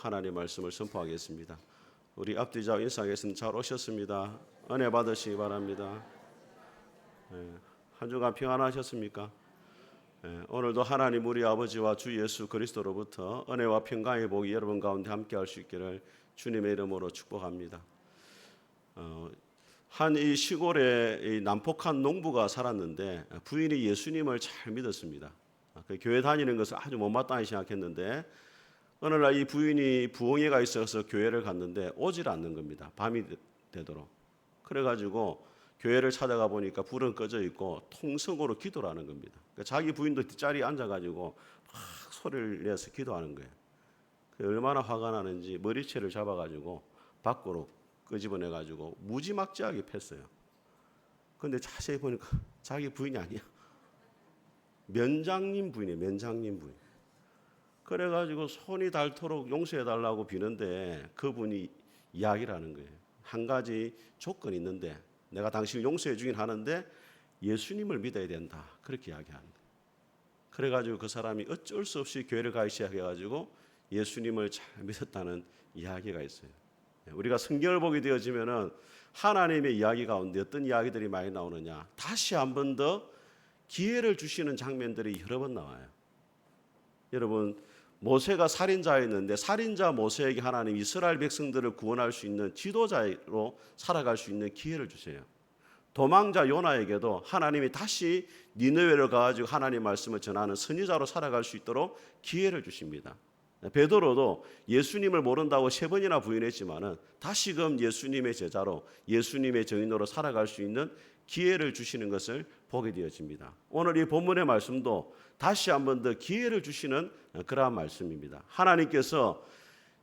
하나님의 말씀을 선포하겠습니다. 우리 앞뒤좌우 인사하겠습니다. 잘 오셨습니다. 은혜 받으시기 바랍니다. 한 주간 평안하셨습니까? 오늘도 하나님 우리 아버지와 주 예수 그리스도로부터 은혜와 평강의 복이 여러분 가운데 함께 할 수 있기를 주님의 이름으로 축복합니다. 한 이 시골에 이 난폭한 농부가 살았는데 부인이 예수님을 잘 믿었습니다. 그 교회 다니는 것을 아주 못마땅히 생각했는데 어느 날 이 부인이 부흥회가 있어서 교회를 갔는데 오질 않는 겁니다. 밤이 되도록. 그래가지고 교회를 찾아가 보니까 불은 꺼져 있고 통성으로 기도를 하는 겁니다. 그러니까 자기 부인도 뒷자리에 앉아가지고 막 소리를 내서 기도하는 거예요. 얼마나 화가 나는지 머리채를 잡아가지고 밖으로 끄집어내가지고 무지막지하게 팼어요. 그런데 자세히 보니까 자기 부인이 아니야. 면장님 부인이에요. 면장님 부인. 그래가지고 손이 닳도록 용서해달라고 비는데 그분이 이야기를 하는 거예요. 한 가지 조건이 있는데 내가 당신을 용서해 주긴 하는데 예수님을 믿어야 된다. 그렇게 이야기하는 거예요. 그래가지고 그 사람이 어쩔 수 없이 교회를 가기 시작해가지고 예수님을 잘 믿었다는 이야기가 있어요. 우리가 성경을 보게 되어지면은 하나님의 이야기 가운데 어떤 이야기들이 많이 나오느냐, 다시 한 번 더 기회를 주시는 장면들이 여러 번 나와요. 여러분, 모세가 살인자였는데 살인자 모세에게 하나님 이스라엘 백성들을 구원할 수 있는 지도자로 살아갈 수 있는 기회를 주세요. 도망자 요나에게도 하나님이 다시 니느웨를 가가지고 하나님의 말씀을 전하는 선지자로 살아갈 수 있도록 기회를 주십니다. 베드로도 예수님을 모른다고 3번이나 부인했지만은 다시금 예수님의 제자로 예수님의 증인으로 살아갈 수 있는 기회를 주시는 것을 보게 되어집니다. 오늘 이 본문의 말씀도 다시 한 번 더 기회를 주시는 그러한 말씀입니다. 하나님께서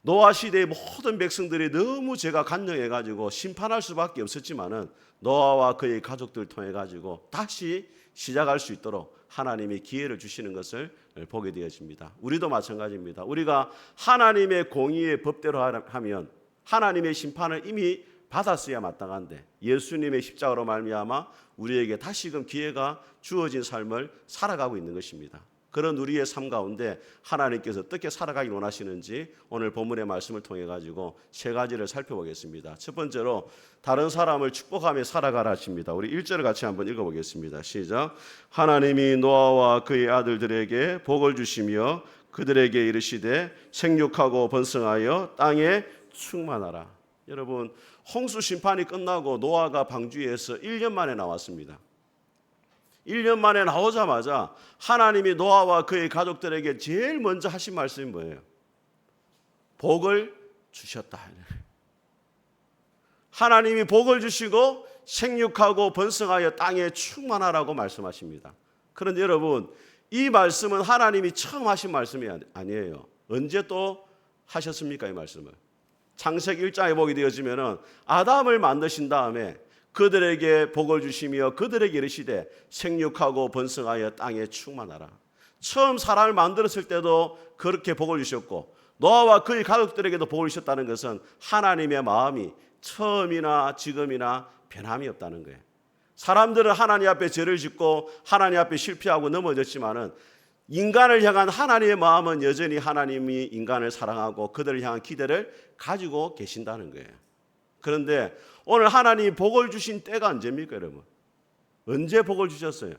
노아 시대의 모든 백성들이 너무 죄가 간영해가지고 심판할 수밖에 없었지만은 노아와 그의 가족들을 통해 가지고 다시 시작할 수 있도록 하나님이 기회를 주시는 것을 보게 되어집니다. 우리도 마찬가지입니다. 우리가 하나님의 공의의 법대로 하면 하나님의 심판을 이미 받았어야 마땅한데 예수님의 십자가로 말미암아 우리에게 다시금 기회가 주어진 삶을 살아가고 있는 것입니다. 그런 우리의 삶 가운데 하나님께서 어떻게 살아가기 원하시는지 오늘 본문의 말씀을 통해 가지고 3가지를 살펴보겠습니다. 첫 번째로 다른 사람을 축복하며 살아가라 하십니다. 우리 1절을 같이 한번 읽어보겠습니다. 시작. 하나님이 노아와 그의 아들들에게 복을 주시며 그들에게 이르시되 생육하고 번성하여 땅에 충만하라. 여러분, 홍수 심판이 끝나고 노아가 방주에서 1년 만에 나왔습니다. 1년 만에 나오자마자 하나님이 노아와 그의 가족들에게 제일 먼저 하신 말씀이 뭐예요? 복을 주셨다. 하나님이 복을 주시고 생육하고 번성하여 땅에 충만하라고 말씀하십니다. 그런데 여러분, 이 말씀은 하나님이 처음 하신 말씀이 아니에요. 언제 또 하셨습니까? 이 말씀을 창세기 1장에 보게 되어지면은 아담을 만드신 다음에 그들에게 복을 주시며 그들에게 이르시되 생육하고 번성하여 땅에 충만하라. 처음 사람을 만들었을 때도 그렇게 복을 주셨고 노아와 그의 가족들에게도 복을 주셨다는 것은 하나님의 마음이 처음이나 지금이나 변함이 없다는 거예요. 사람들은 하나님 앞에 죄를 짓고 하나님 앞에 실패하고 넘어졌지만은 인간을 향한 하나님의 마음은 여전히 하나님이 인간을 사랑하고 그들을 향한 기대를 가지고 계신다는 거예요. 그런데 오늘 하나님이 복을 주신 때가 언제입니까, 여러분? 언제 복을 주셨어요?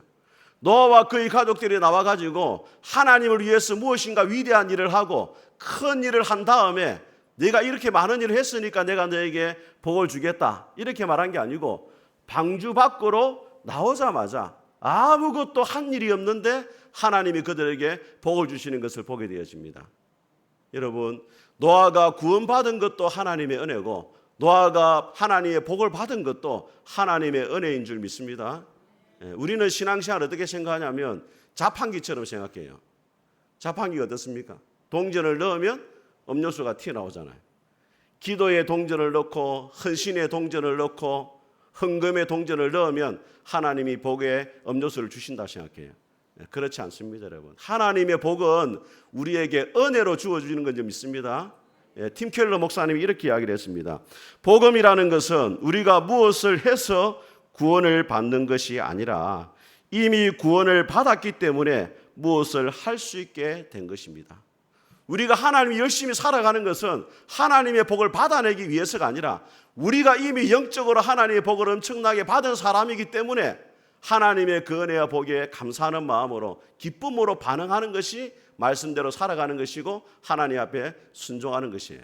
노아와 그의 가족들이 나와가지고 하나님을 위해서 무엇인가 위대한 일을 하고 큰 일을 한 다음에 내가 이렇게 많은 일을 했으니까 내가 너에게 복을 주겠다 이렇게 말한 게 아니고 방주 밖으로 나오자마자 아무것도 한 일이 없는데 하나님이 그들에게 복을 주시는 것을 보게 되어집니다. 여러분, 노아가 구원받은 것도 하나님의 은혜고 노아가 하나님의 복을 받은 것도 하나님의 은혜인 줄 믿습니다. 우리는 신앙생활을 어떻게 생각하냐면 자판기처럼 생각해요. 자판기가 어떻습니까? 동전을 넣으면 음료수가 튀어나오잖아요. 기도의 동전을 넣고 헌신의 동전을 넣고 헌금의 동전을 넣으면 하나님이 복의 음료수를 주신다 생각해요. 그렇지 않습니다, 여러분. 하나님의 복은 우리에게 은혜로 주어주는 건지 믿습니다. 팀 켈러 목사님이 이렇게 이야기를 했습니다. 복음이라는 것은 우리가 무엇을 해서 구원을 받는 것이 아니라 이미 구원을 받았기 때문에 무엇을 할 수 있게 된 것입니다. 우리가 하나님이 열심히 살아가는 것은 하나님의 복을 받아내기 위해서가 아니라 우리가 이미 영적으로 하나님의 복을 엄청나게 받은 사람이기 때문에 하나님의 그 은혜와 복에 감사하는 마음으로 기쁨으로 반응하는 것이 말씀대로 살아가는 것이고 하나님 앞에 순종하는 것이에요.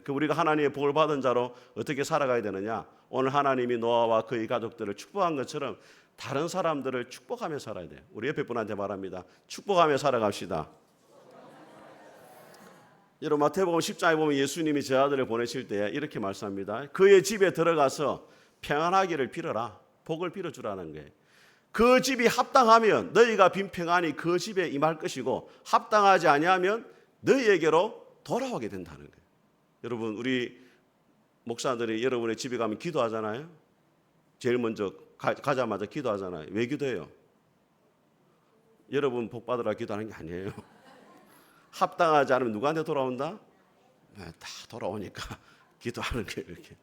그 우리가 하나님의 복을 받은 자로 어떻게 살아가야 되느냐? 오늘 하나님이 노아와 그의 가족들을 축복한 것처럼 다른 사람들을 축복하며 살아야 돼요. 우리 옆에 분한테 말합니다. 축복하며 살아갑시다. 여러분 마태복음 10장에 보면 예수님이 제 아들을 보내실 때 이렇게 말씀합니다. 그의 집에 들어가서 평안하기를 빌어라. 복을 빌어주라는 거예요. 그 집이 합당하면 너희가 빈 평안이 그 집에 임할 것이고 합당하지 아니하면 너희에게로 돌아오게 된다는 거예요. 여러분 우리 목사들이 여러분의 집에 가면 기도하잖아요. 제일 먼저 가자마자 기도하잖아요. 왜 기도해요? 여러분 복 받으라 기도하는 게 아니에요. 합당하지 않으면 누구한테 돌아온다? 다 돌아오니까 기도하는 거예요. 이렇게.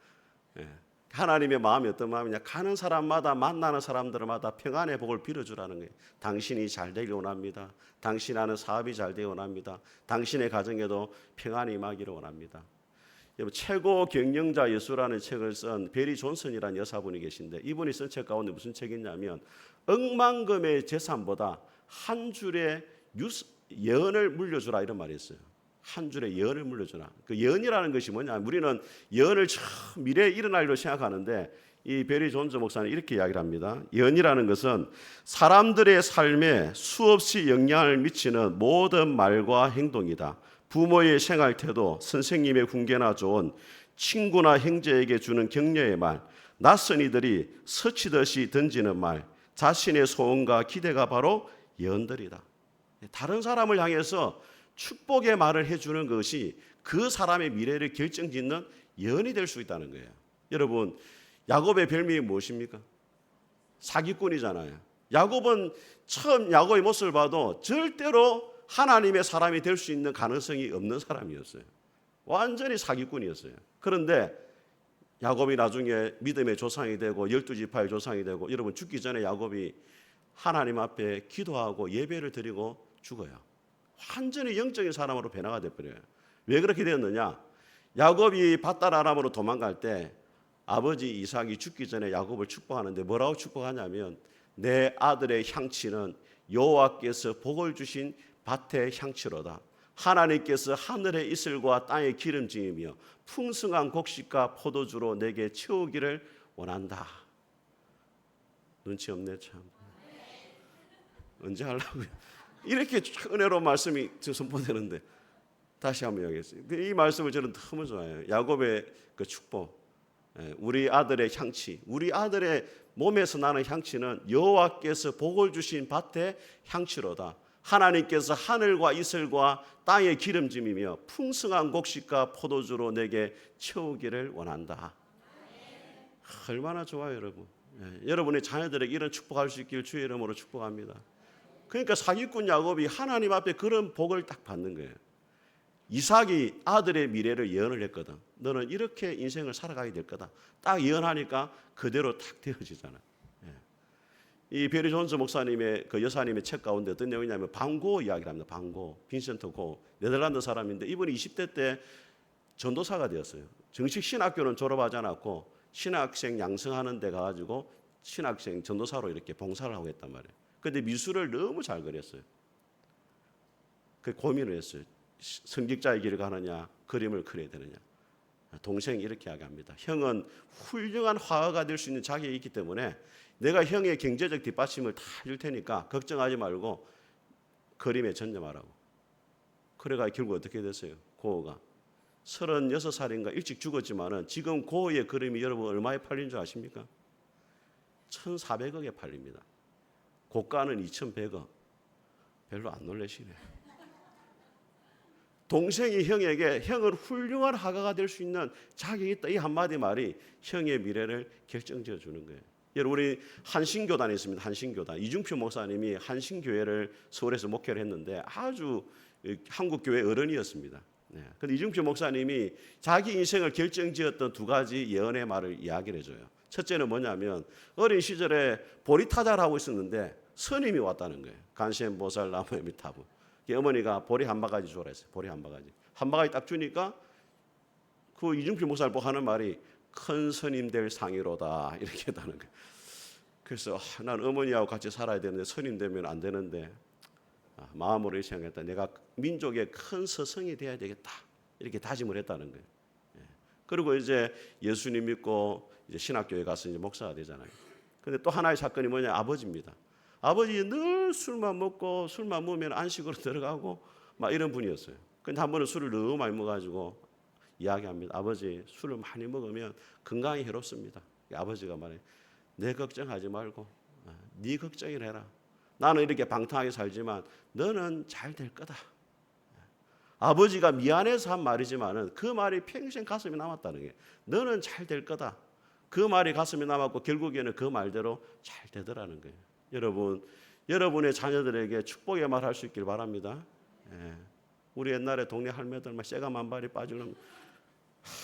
하나님의 마음이 어떤 마음이냐? 가는 사람마다 만나는 사람들마다 평안의 복을 빌어주라는 거예요. 당신이 잘 되길 원합니다. 당신 하는 사업이 잘 되길 원합니다. 당신의 가정에도 평안이 임하기를 원합니다. 여러분 최고 경영자 예수라는 책을 쓴 베리 존슨이라는 여사분이 계신데 이분이 쓴 책 가운데 무슨 책이 있냐면 억만금의 재산보다 한 줄의 예언을 물려주라 이런 말이 있어요. 한 줄의 예언을 물려주라. 그 예언이라는 것이 뭐냐? 우리는 예언을 미래에 일어날 일로 생각하는데 이 베리 존슨 목사는 이렇게 이야기를 합니다. 예언이라는 것은 사람들의 삶에 수없이 영향을 미치는 모든 말과 행동이다. 부모의 생활태도, 선생님의 훈계나 조언, 친구나 형제에게 주는 격려의 말, 낯선 이들이 스치듯이 던지는 말, 자신의 소원과 기대가 바로 예언들이다. 다른 사람을 향해서 축복의 말을 해주는 것이 그 사람의 미래를 결정짓는 예언이 될 수 있다는 거예요. 여러분 야곱의 별명이 무엇입니까? 사기꾼이잖아요. 야곱은 처음 야곱의 모습을 봐도 절대로 하나님의 사람이 될 수 있는 가능성이 없는 사람이었어요. 완전히 사기꾼이었어요. 그런데 야곱이 나중에 믿음의 조상이 되고 12지파의 조상이 되고 여러분 죽기 전에 야곱이 하나님 앞에 기도하고 예배를 드리고 죽어요. 완전히 영적인 사람으로 변화가 돼버려요. 왜 그렇게 되었느냐? 야곱이 밧달 아람으로 도망갈 때 아버지 이삭이 죽기 전에 야곱을 축복하는데 뭐라고 축복하냐면 내 아들의 향치는 여호와께서 복을 주신 밭의 향치로다. 하나님께서 하늘의 이슬과 땅의 기름짐이며 풍성한 곡식과 포도주로 내게 채우기를 원한다. 눈치 없네 참. 언제 하려고요? 이렇게 은혜로운 말씀이 선포되는데 다시 한번 이야기했어요. 이 말씀을 저는 너무 좋아해요. 야곱의 그 축복, 우리 아들의 향치, 우리 아들의 몸에서 나는 향치는 여호와께서 복을 주신 밭의 향치로다. 하나님께서 하늘과 이슬과 땅의 기름짐이며 풍성한 곡식과 포도주로 내게 채우기를 원한다. 얼마나 좋아요, 여러분. 여러분의 자녀들에게 이런 축복할 수 있기를 주의 이름으로 축복합니다. 그러니까 사기꾼 야곱이 하나님 앞에 그런 복을 딱 받는 거예요. 이삭이 아들의 미래를 예언을 했거든. 너는 이렇게 인생을 살아가게 될 거다. 딱 예언하니까 그대로 딱 되어지잖아요. 이 베리 존스 목사님의 그 여사님의 책 가운데 어떤 내용이냐면 방고 이야기를 합니다. 방고, 빈센트 고, 네덜란드 사람인데 이분이 20대 때 전도사가 되었어요. 정식 신학교는 졸업하지 않았고 신학생 양성하는 데 가가지고 신학생 전도사로 이렇게 봉사를 하고 했단 말이에요. 그런데 미술을 너무 잘 그렸어요. 그 고민을 했어요. 성직자의 길을 가느냐, 그림을 그려야 되느냐. 동생이 이렇게 이야기합니다. 형은 훌륭한 화가가 될 수 있는 자격이 있기 때문에 내가 형의 경제적 뒷받침을 다 해줄 테니까 걱정하지 말고 그림에 전념하라고. 그래가 결국 어떻게 됐어요? 고흐가 36살인가 일찍 죽었지만은 지금 고흐의 그림이 여러분 얼마에 팔린 줄 아십니까? 1,400억에 팔립니다. 고가는 2,100억. 별로 안 놀라시네. 동생이 형에게 형은 훌륭한 화가가 될 수 있는 자격이 있다. 이 한마디 말이 형의 미래를 결정지어 주는 거예요. 여러분 우리 한신교단에 있습니다. 한신교단. 이중표 목사님이 한신교회를 서울에서 목회를 했는데 아주 한국교회 어른이었습니다. 그런데 이중표 목사님이 자기 인생을 결정지었던 두 가지 예언의 말을 이야기를 해줘요. 첫째는 뭐냐면 어린 시절에 보리타자를 하고 있었는데 스님이 왔다는 거예요. 간센보살 나무에미타부. 어머니가 보리 한 바가지 주라 했어요. 보리 한 바가지. 한 바가지 딱 주니까 그 이중필 목사를 보고 하는 말이 큰 스님 될 상이로다 이렇게 했다는 거예요. 그래서 난 어머니하고 같이 살아야 되는데 스님 되면 안 되는데 마음으로 생각했다. 내가 민족의 큰 스승이 돼야 되겠다 이렇게 다짐을 했다는 거예요. 그리고 이제 예수님 믿고 이제 신학교에 가서 이제 목사가 되잖아요. 근데 또 하나의 사건이 뭐냐? 아버지입니다. 아버지 늘 술만 먹고 술만 먹으면 안식으로 들어가고 막 이런 분이었어요. 근데 한 번은 술을 너무 많이 먹어가지고 이야기합니다. 아버지 술을 많이 먹으면 건강에 해롭습니다. 아버지가 말해, 내 걱정하지 말고 네 걱정을 해라. 나는 이렇게 방탕하게 살지만 너는 잘 될 거다. 아버지가 미안해서 한 말이지만은 그 말이 평생 가슴에 남았다는 게 너는 잘 될 거다. 그 말이 가슴에 남았고 결국에는 그 말대로 잘 되더라는 거예요. 여러분, 여러분의 자녀들에게 축복의 말 할 수 있길 바랍니다. 우리 옛날에 동네 할매들 막 쇠가 만발이 빠지면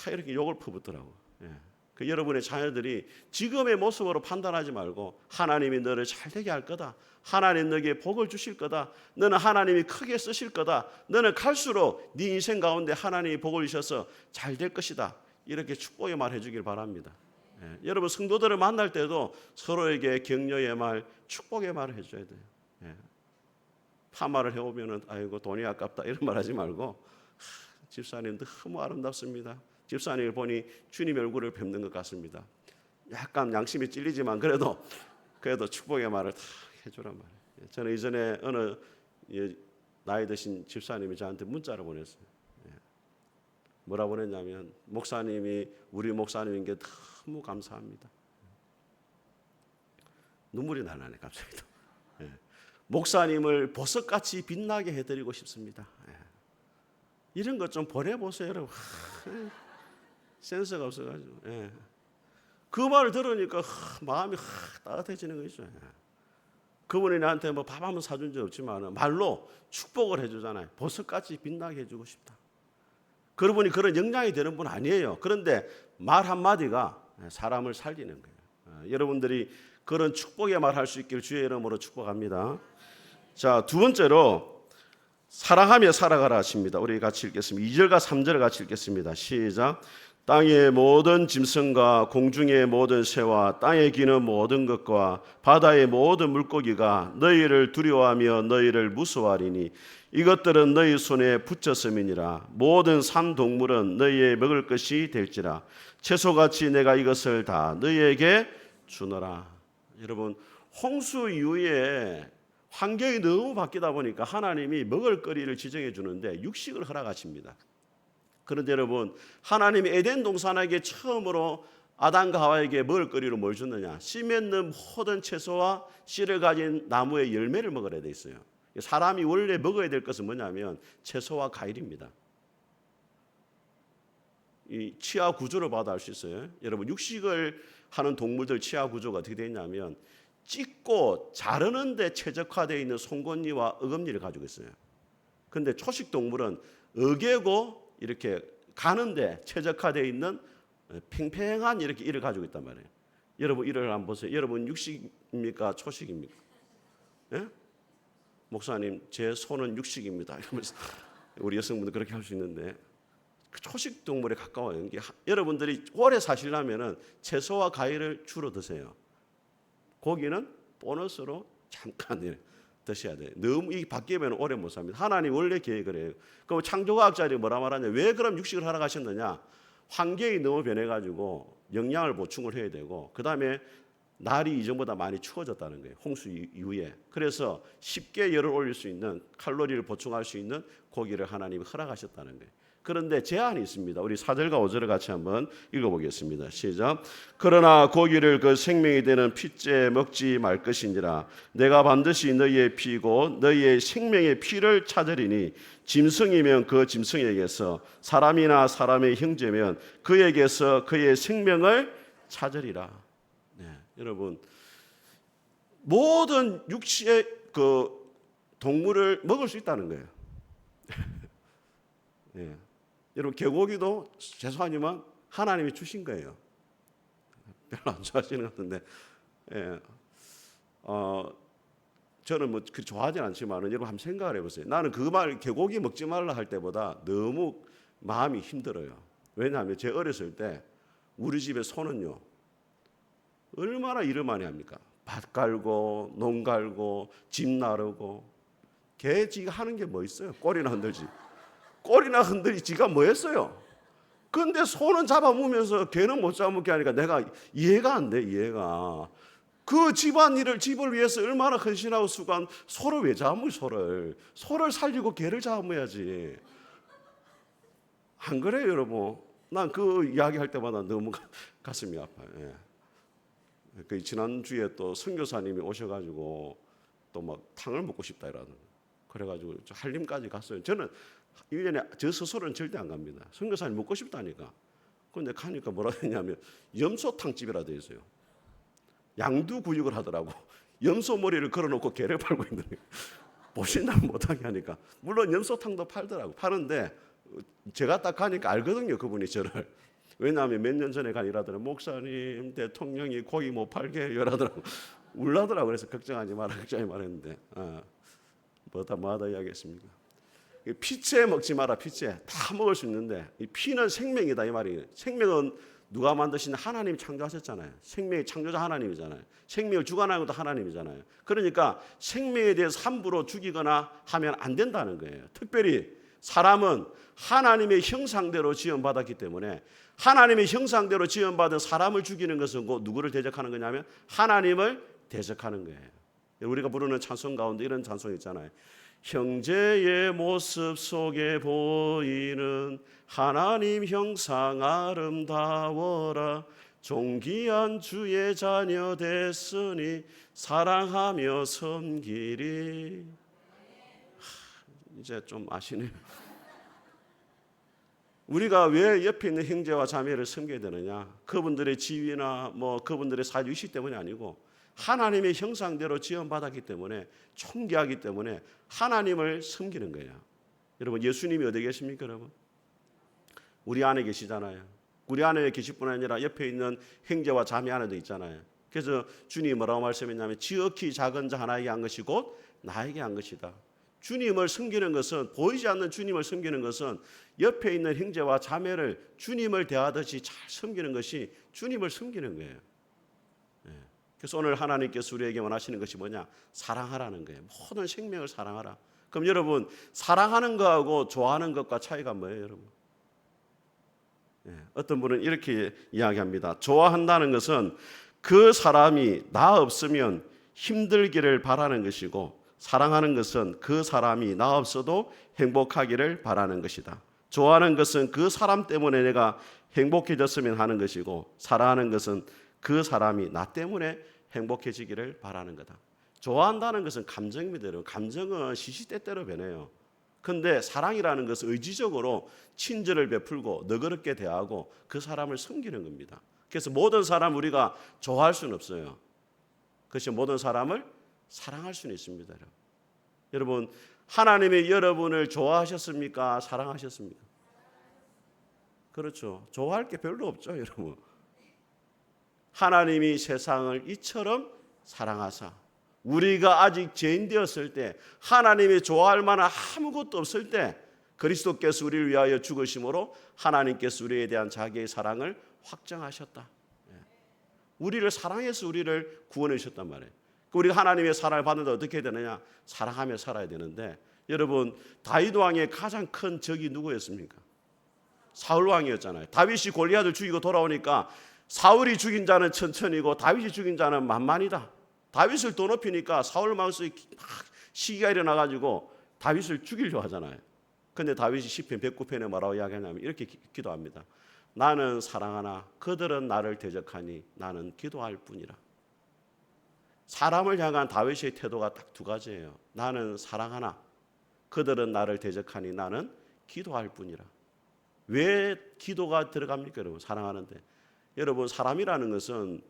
이렇게 욕을 퍼붓더라고. 그 여러분의 자녀들이 지금의 모습으로 판단하지 말고 하나님이 너를 잘 되게 할 거다. 하나님 너에게 복을 주실 거다. 너는 하나님이 크게 쓰실 거다. 너는 갈수록 네 인생 가운데 하나님이 복을 주셔서 잘 될 것이다. 이렇게 축복의 말 해주길 바랍니다. 여러분 성도들을 만날 때도 서로에게 격려의 말, 축복의 말을 해줘야 돼요. 파마를 해오면은 아이고 돈이 아깝다 이런 말 하지 말고 집사님 너무 아름답습니다. 집사님을 보니 주님 얼굴을 뵙는 것 같습니다. 약간 양심이 찔리지만 그래도 축복의 말을 다 해주란 말이에요. 저는 이전에 어느 나이 드신 집사님이 저한테 문자를 보냈어요. 뭐라 보냈냐면 목사님이 우리 목사님인 게 너무 감사합니다. 눈물이 나네 갑자기. 목사님을 보석같이 빛나게 해드리고 싶습니다. 이런 것 좀 보내보세요 여러분. 센스가 없어가지고. 그 말을 들으니까 마음이 따뜻해지는 거죠. 그분이 나한테 뭐 밥 한번 사준 적 없지만 말로 축복을 해주잖아요. 보석같이 빛나게 해주고 싶다. 그분이 그런 영향이 되는 분 아니에요. 그런데 말 한마디가 사람을 살리는 거예요. 여러분들이 그런 축복의 말 할 수 있길 주의 이름으로 축복합니다. 자, 두 번째로 사랑하며 살아가라 하십니다. 우리 같이 읽겠습니다. 2절과 3절을 같이 읽겠습니다. 시작. 땅의 모든 짐승과 공중의 모든 새와 땅에 기는 모든 것과 바다의 모든 물고기가 너희를 두려워하며 너희를 무서워하리니 이것들은 너희 손에 붙였음이니라. 모든 산 동물은 너희의 먹을 것이 될지라. 채소같이 내가 이것을 다 너희에게 주노라. 여러분 홍수 이후에 환경이 너무 바뀌다 보니까 하나님이 먹을 거리를 지정해 주는데 육식을 허락하십니다. 그런데 여러분 하나님이 에덴 동산에게 처음으로 아담과 하와에게 먹을 거리로 뭘 줬느냐? 씨 맺는 모든 채소와 씨를 가진 나무의 열매를 먹으라 돼 있어요. 사람이 원래 먹어야 될 것은 뭐냐면 채소와 과일입니다. 이 치아 구조를 봐도 알 수 있어요. 여러분 육식을 하는 동물들 치아 구조가 어떻게 되어 있냐면 찢고 자르는 데 최적화되어 있는 송곳니와 어금니를 가지고 있어요. 그런데 초식 동물은 어개고 이렇게 가는데 최적화되어 있는 팽팽한 이렇게 이를 가지고 있단 말이에요. 여러분 이를 한번 보세요. 여러분 육식입니까? 초식입니까? 예? 목사님 제 손은 육식입니다. 이러면서 우리 여성분들 그렇게 할 수 있는데 초식 동물에 가까워요. 여러분들이 오래 사시려면은 채소와 과일을 주로 드세요. 고기는 보너스로 잠깐 드셔야 돼요. 너무 이 바뀌면 오래 못 삽니다. 하나님 원래 계획을 해요. 그럼 창조과학자들이 뭐라 말하냐? 왜 그럼 육식을 하러 가셨느냐? 환경이 너무 변해가지고 영양을 보충을 해야 되고 그 다음에 날이 이전보다 많이 추워졌다는 거예요. 홍수 이후에. 그래서 쉽게 열을 올릴 수 있는 칼로리를 보충할 수 있는 고기를 하나님이 허락하셨다는 거예요. 그런데 제한이 있습니다. 우리 4절과 5절을 같이 한번 읽어보겠습니다. 시작. 그러나 고기를 그 생명이 되는 피째 먹지 말 것이니라. 내가 반드시 너희의 피고 너희의 생명의 피를 찾으리니 짐승이면 그 짐승에게서 사람이나 사람의 형제면 그에게서 그의 생명을 찾으리라. 네, 여러분 모든 육식의 그 동물을 먹을 수 있다는 거예요. 네. 여러분 개고기도 죄송하지만 하나님이 주신 거예요. 별로 안 좋아하시는 것 같은데 저는 뭐 그 좋아하진 않지만 여러분 한번 생각을 해보세요. 나는 그 말 개고기 먹지 말라 할 때보다 너무 마음이 힘들어요. 왜냐하면 제 어렸을 때 우리 집에 소는요 얼마나 일을 많이 합니까? 밭 갈고 농 갈고 집 나르고 걔 지가 하는 게 뭐 있어요? 꼬리나 흔들지. 꼬리나 흔들지 지가 뭐 했어요? 근데 소는 잡아먹으면서 걔는 못 잡아먹게 하니까 내가 이해가 안 돼. 이해가. 그 집안일을 집을 위해서 얼마나 헌신하고 수고한 소를 왜 잡아먹어? 소를 살리고 걔를 잡아먹어야지. 안 그래요 여러분? 난 그 이야기할 때마다 너무 가슴이 아파요. 예. 그 지난주에 또 선교사님이 오셔가지고 또 막 탕을 먹고 싶다 이러는. 그래가지고 한림까지 갔어요. 저는 1년에 저 스스로는 절대 안 갑니다. 선교사님 먹고 싶다니까. 그런데 가니까 뭐라 했냐면 염소탕집이라 돼 있어요. 양두구육을 하더라고. 염소 머리를 걸어놓고 게를 팔고 있는 거예요. 보신다면 못하게 하니까. 물론 염소탕도 팔더라고. 파는데 제가 딱 가니까 알거든요. 그분이 저를. 왜냐하면 몇 년 전에 간 일하더라고요. 목사님 대통령이 고기 못 팔게 이러더라고. 울라더라고. 그래서 걱정하지 마라 했는데 뭐하다 이야기했습니까? 피채 먹지 마라. 피채 다 먹을 수 있는데 이 피는 생명이다 이 말이에요. 생명은 누가 만드신 하나님이 창조하셨잖아요. 생명의 창조자 하나님이잖아요. 생명을 주관하는 것도 하나님이잖아요. 그러니까 생명에 대해서 함부로 죽이거나 하면 안 된다는 거예요. 특별히 사람은 하나님의 형상대로 지음받았기 때문에 하나님의 형상대로 지음받은 사람을 죽이는 것은 곧 누구를 대적하는 거냐면 하나님을 대적하는 거예요. 우리가 부르는 찬송 가운데 이런 찬송 있잖아요. 형제의 모습 속에 보이는 하나님 형상 아름다워라. 존귀한 주의 자녀 됐으니 사랑하며 섬기리. 이제 좀 아시네요. 우리가 왜 옆에 있는 형제와 자매를 섬겨야 되느냐? 그분들의 지위나 뭐 그분들의 사유식 때문이 아니고 하나님의 형상대로 지음받았기 때문에 존귀하기 때문에 하나님을 섬기는 거예요. 여러분 예수님이 어디 계십니까 여러분? 우리 안에 계시잖아요. 우리 안에 계실 뿐 아니라 옆에 있는 형제와 자매 안에도 있잖아요. 그래서 주님이 뭐라고 말씀했냐면 지극히 작은 자 하나에게 한 것이 곧 나에게 한 것이다. 주님을 섬기는 것은 보이지 않는 주님을 섬기는 것은 옆에 있는 형제와 자매를 주님을 대하듯이 잘 섬기는 것이 주님을 섬기는 거예요. 그래서 오늘 하나님께서 우리에게 원하시는 것이 뭐냐? 사랑하라는 거예요. 모든 생명을 사랑하라. 그럼 여러분 사랑하는 것하고 좋아하는 것과 차이가 뭐예요 여러분? 어떤 분은 이렇게 이야기합니다. 좋아한다는 것은 그 사람이 나 없으면 힘들기를 바라는 것이고 사랑하는 것은 그 사람이 나 없어도 행복하기를 바라는 것이다. 좋아하는 것은 그 사람 때문에 내가 행복해졌으면 하는 것이고 사랑하는 것은 그 사람이 나 때문에 행복해지기를 바라는 거다. 좋아한다는 것은 감정입니다. 여러분. 감정은 시시때때로 변해요. 그런데 사랑이라는 것은 의지적으로 친절을 베풀고 너그럽게 대하고 그 사람을 섬기는 겁니다. 그래서 모든 사람 우리가 좋아할 수는 없어요. 그것이 모든 사람을 사랑할 수는 있습니다. 여러분 하나님이 여러분을 좋아하셨습니까? 사랑하셨습니까? 그렇죠. 좋아할 게 별로 없죠 여러분. 하나님이 세상을 이처럼 사랑하사 우리가 아직 죄인 되었을 때 하나님이 좋아할 만한 아무것도 없을 때 그리스도께서 우리를 위하여 죽으심으로 하나님께서 우리에 대한 자기의 사랑을 확정하셨다. 우리를 사랑해서 우리를 구원해 주셨단 말이에요. 우리가 하나님의 사랑을 받는데 어떻게 해야 되느냐? 사랑하며 살아야 되는데 여러분 다윗 왕의 가장 큰 적이 누구였습니까? 사울 왕이었잖아요. 다윗이 골리앗을 죽이고 돌아오니까 사울이 죽인 자는 천천히고 다윗이 죽인 자는 만만이다. 다윗을 더 높이니까 사울 마음속에 시기가 일어나가지고 다윗을 죽이려 하잖아요. 그런데 다윗이 시편 109편에 뭐라고 이야기하냐면 이렇게 기도합니다. 나는 사랑하나 그들은 나를 대적하니 나는 기도할 뿐이라. 사람을 향한 다윗의 태도가 딱 두 가지예요. 나는 사랑하나 그들은 나를 대적하니 나는 기도할 뿐이라. 왜 기도가 들어갑니까 여러분? 사랑하는데. 여러분 사람이라는 것은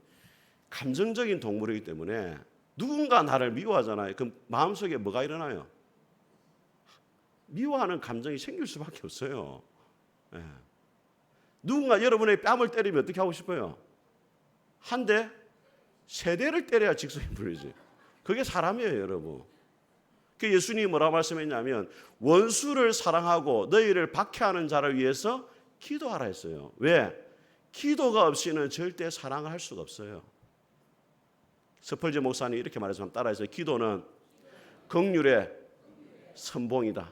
감정적인 동물이기 때문에 누군가 나를 미워하잖아요. 그럼 마음속에 뭐가 일어나요? 미워하는 감정이 생길 수밖에 없어요. 누군가 여러분의 뺨을 때리면 어떻게 하고 싶어요? 한 대, 세 대를 때려야 직성이 풀리지. 그게 사람이에요 여러분. 그 예수님이 뭐라고 말씀했냐면 원수를 사랑하고 너희를 박해하는 자를 위해서 기도하라 했어요. 왜? 기도가 없이는 절대 사랑을 할 수가 없어요. 스펄전 목사님이 이렇게 말해서 따라해서 기도는 긍휼의 선봉이다.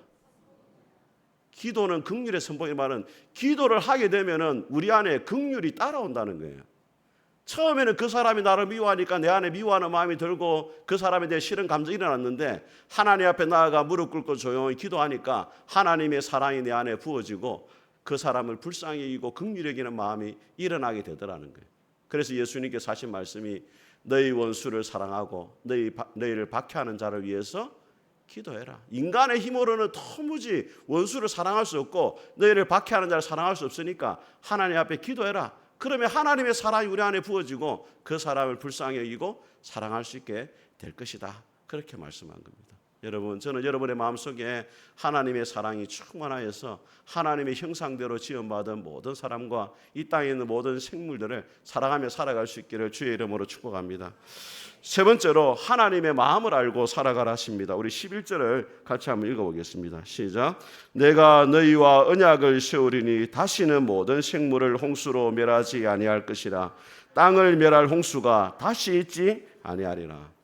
기도는 긍휼의 선봉이 말은 기도를 하게 되면은 우리 안에 긍휼이 따라온다는 거예요. 처음에는 그 사람이 나를 미워하니까 내 안에 미워하는 마음이 들고 그 사람에 대해 싫은 감정이 일어났는데 하나님 앞에 나아가 무릎 꿇고 조용히 기도하니까 하나님의 사랑이 내 안에 부어지고 그 사람을 불쌍히 여기고 긍휼히 여기는 마음이 일어나게 되더라는 거예요. 그래서 예수님께서 하신 말씀이 너희 원수를 사랑하고 너희를 박해하는 자를 위해서 기도해라. 인간의 힘으로는 도무지 원수를 사랑할 수 없고 너희를 박해하는 자를 사랑할 수 없으니까 하나님 앞에 기도해라. 그러면 하나님의 사랑이 우리 안에 부어지고 그 사람을 불쌍히 여기고 사랑할 수 있게 될 것이다. 그렇게 말씀한 겁니다. 여러분, 저는 여러분의 마음속에 하나님의 사랑이 충만하여서 하나님의 형상대로 지음받은 모든 사람과 이 땅에 있는 모든 생물들을 사랑하며 살아갈 수 있기를 주의 이름으로 축복합니다. 세 번째로 하나님의 마음을 알고 살아가라 하십니다. 우리 11절을 같이 한번 읽어보겠습니다. 시작. 내가 너희와 언약을 세우리니 다시는 모든 생물을 홍수로 멸하지 아니할 것이라. 땅을 멸할 홍수가 다시 있지 아니하리라.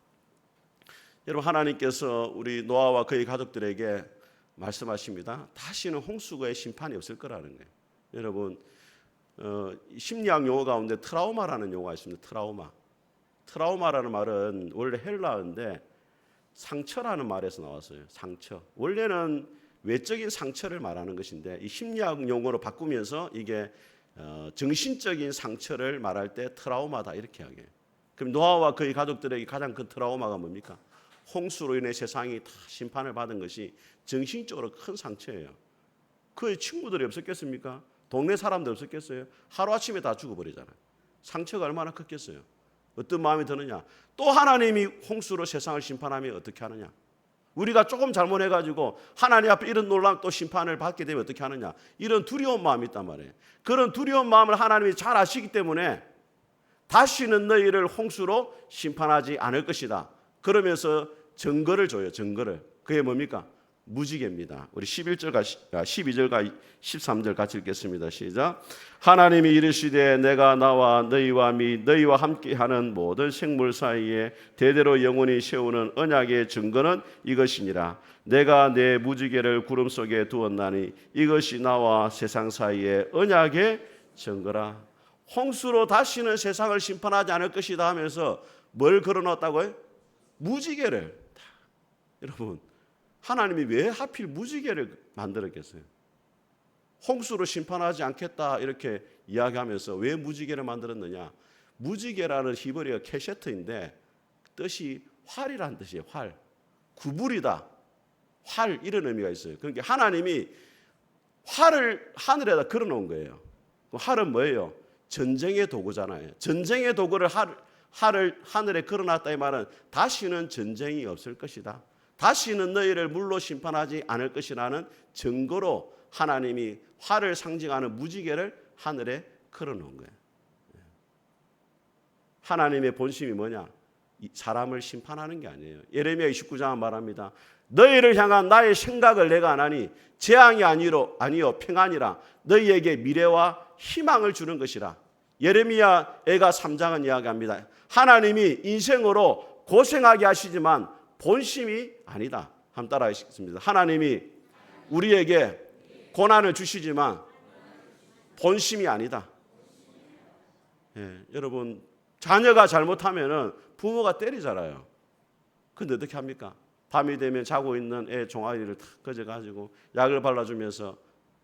여러분, 하나님께서 우리 노아와 그의 가족들에게 말씀하십니다. 다시는 홍수의 심판이 없을 거라는 거예요. 여러분, 심리학 용어 가운데 트라우마라는 용어가 있습니다. 트라우마라는 말은 원래 헬라어인데 상처라는 말에서 나왔어요. 상처. 원래는 외적인 상처를 말하는 것인데 이 심리학 용어로 바꾸면서 이게 정신적인 상처를 말할 때 트라우마다 이렇게 하게. 그럼 노아와 그의 가족들에게 가장 큰 트라우마가 뭡니까? 홍수로 인해 세상이 다 심판을 받은 것이 정신적으로 큰 상처예요. 그의 친구들이 없었겠습니까? 동네 사람들 없었겠어요? 하루아침에 다 죽어버리잖아요. 상처가 얼마나 컸겠어요? 어떤 마음이 드느냐? 또 하나님이 홍수로 세상을 심판하면 어떻게 하느냐? 우리가 조금 잘못해가지고 하나님 앞에 이런 놀라운 또 심판을 받게 되면 어떻게 하느냐? 이런 두려운 마음이 있단 말이에요. 그런 두려운 마음을 하나님이 잘 아시기 때문에 다시는 너희를 홍수로 심판하지 않을 것이다. 그러면서 증거를 줘요. 증거를. 그게 뭡니까? 무지개입니다. 우리 12절과 13절 같이 읽겠습니다. 시작. 하나님이 이르시되 내가 나와 너희와 및 너희와 함께하는 모든 생물 사이에 대대로 영원히 세우는 언약의 증거는 이것이니라. 내가 내 무지개를 구름 속에 두었나니 이것이 나와 세상 사이에 언약의 증거라. 홍수로 다시는 세상을 심판하지 않을 것이다 하면서 뭘 걸어놨다고요? 무지개를. 여러분, 하나님이 왜 하필 무지개를 만들었겠어요? 홍수로 심판하지 않겠다 이렇게 이야기하면서 왜 무지개를 만들었느냐? 무지개라는 히브리어 케셰트인데 뜻이 활이라는 뜻이에요. 활. 구불이다. 활 이런 의미가 있어요. 그러니까 하나님이 활을 하늘에다 걸어놓은 거예요. 활은 뭐예요? 전쟁의 도구잖아요. 전쟁의 도구를 하늘에 걸어놨다 이 말은 다시는 전쟁이 없을 것이다. 다시는 너희를 물로 심판하지 않을 것이라는 증거로 하나님이 활을 상징하는 무지개를 하늘에 걸어놓은 거예요. 하나님의 본심이 뭐냐? 사람을 심판하는 게 아니에요. 예레미야 29장은 말합니다. 너희를 향한 나의 생각을 내가 안 하니 재앙이 아니요 평안이라. 너희에게 미래와 희망을 주는 것이라. 예레미야 애가 3장은 이야기합니다. 하나님이 인생으로 고생하게 하시지만 본심이 아니다. 한번 따라 하시겠습니다. 하나님이 우리에게 고난을 주시지만 본심이 아니다. 여러분, 자녀가 잘못하면 부모가 때리잖아요. 근데 어떻게 합니까? 밤이 되면 자고 있는 애 종아리를 탁 거져가지고 약을 발라주면서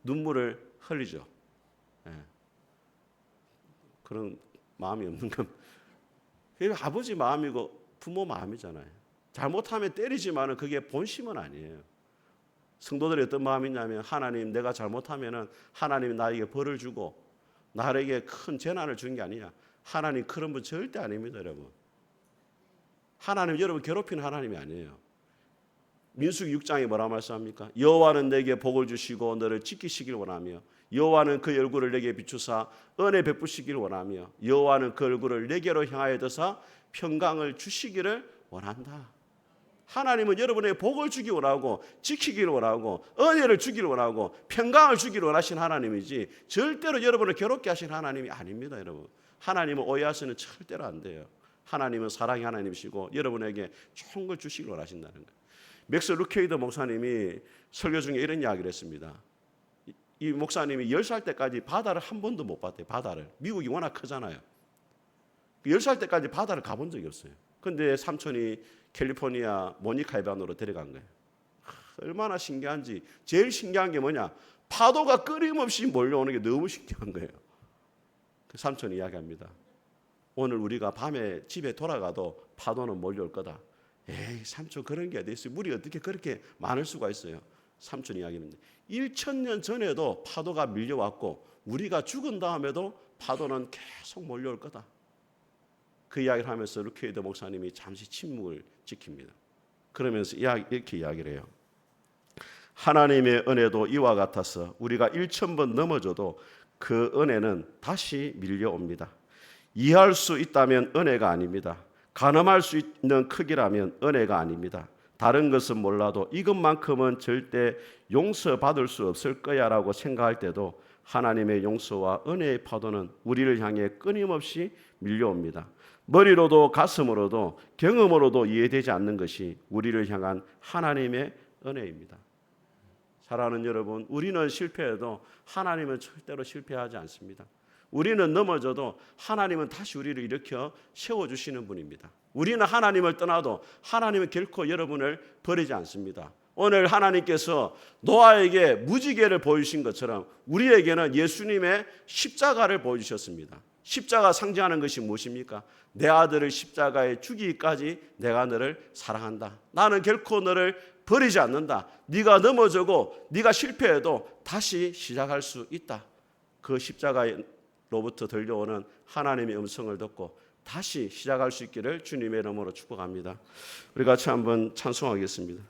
눈물을 흘리죠. 그런 마음이 없는 건 그게 아버지 마음이고 부모 마음이잖아요. 잘못하면 때리지만은 그게 본심은 아니에요. 성도들이 어떤 마음이냐면 하나님 내가 잘못하면은 하나님이 나에게 벌을 주고 나에게 큰 재난을 주는 게 아니냐. 하나님 그런 분 절대 아닙니다, 여러분. 하나님 여러분 괴롭히는 하나님이 아니에요. 민수기 6장에 뭐라 말씀합니까? 여호와는 내게 복을 주시고 너를 지키시길 원하며 여호와는 그 얼굴을 내게 비추사 은혜 베푸시길 원하며 여호와는 그 얼굴을 내게로 향하여 드사 평강을 주시기를 원한다. 하나님은 여러분에게 복을 주기 원하고 지키기를 원하고 은혜를 주기를 원하고 평강을 주기를 원하신 하나님이지 절대로 여러분을 괴롭게 하신 하나님이 아닙니다. 여러분, 하나님은 오해하시는 절대로 안 돼요. 하나님은 사랑의 하나님이시고 여러분에게 좋은 걸 주시길 원하신다는 거예요. 맥스 루케이더 목사님이 설교 중에 이런 이야기를 했습니다. 이 목사님이 10살 때까지 바다를 한 번도 못 봤대요. 바다를. 미국이 워낙 크잖아요. 10살 때까지 바다를 가본 적이 없어요. 그런데 삼촌이 캘리포니아 모니카이반으로 데려간 거예요. 얼마나 신기한지. 제일 신기한 게 뭐냐, 파도가 끊임없이 몰려오는 게 너무 신기한 거예요. 그 삼촌이 이야기합니다. 오늘 우리가 밤에 집에 돌아가도 파도는 몰려올 거다. 에이, 삼촌, 그런 게 어디 있어요? 물이 어떻게 그렇게 많을 수가 있어요? 삼촌이 이야기합니다. 1000년 전에도 파도가 밀려왔고 우리가 죽은 다음에도 파도는 계속 몰려올 거다. 그 이야기를 하면서 루케이더 목사님이 잠시 침묵을 지킵니다. 그러면서 이렇게 이야기를 해요. 하나님의 은혜도 이와 같아서 우리가 1000번 넘어져도 그 은혜는 다시 밀려옵니다. 이해할 수 있다면 은혜가 아닙니다. 가늠할 수 있는 크기라면 은혜가 아닙니다. 다른 것은 몰라도 이것만큼은 절대 용서받을 수 없을 거야라고 생각할 때도 하나님의 용서와 은혜의 파도는 우리를 향해 끊임없이 밀려옵니다. 머리로도 가슴으로도 경험으로도 이해되지 않는 것이 우리를 향한 하나님의 은혜입니다. 사랑하는 여러분, 우리는 실패해도 하나님은 절대로 실패하지 않습니다. 우리는 넘어져도 하나님은 다시 우리를 일으켜 세워주시는 분입니다. 우리는 하나님을 떠나도 하나님은 결코 여러분을 버리지 않습니다. 오늘 하나님께서 노아에게 무지개를 보여주신 것처럼 우리에게는 예수님의 십자가를 보여주셨습니다. 십자가 상징하는 것이 무엇입니까? 내 아들을 십자가에 죽이기까지 내가 너를 사랑한다. 나는 결코 너를 버리지 않는다. 네가 넘어져고 네가 실패해도 다시 시작할 수 있다. 그 십자가로부터 들려오는 하나님의 음성을 듣고 다시 시작할 수 있기를 주님의 이름으로 축복합니다. 우리 같이 한번 찬송하겠습니다.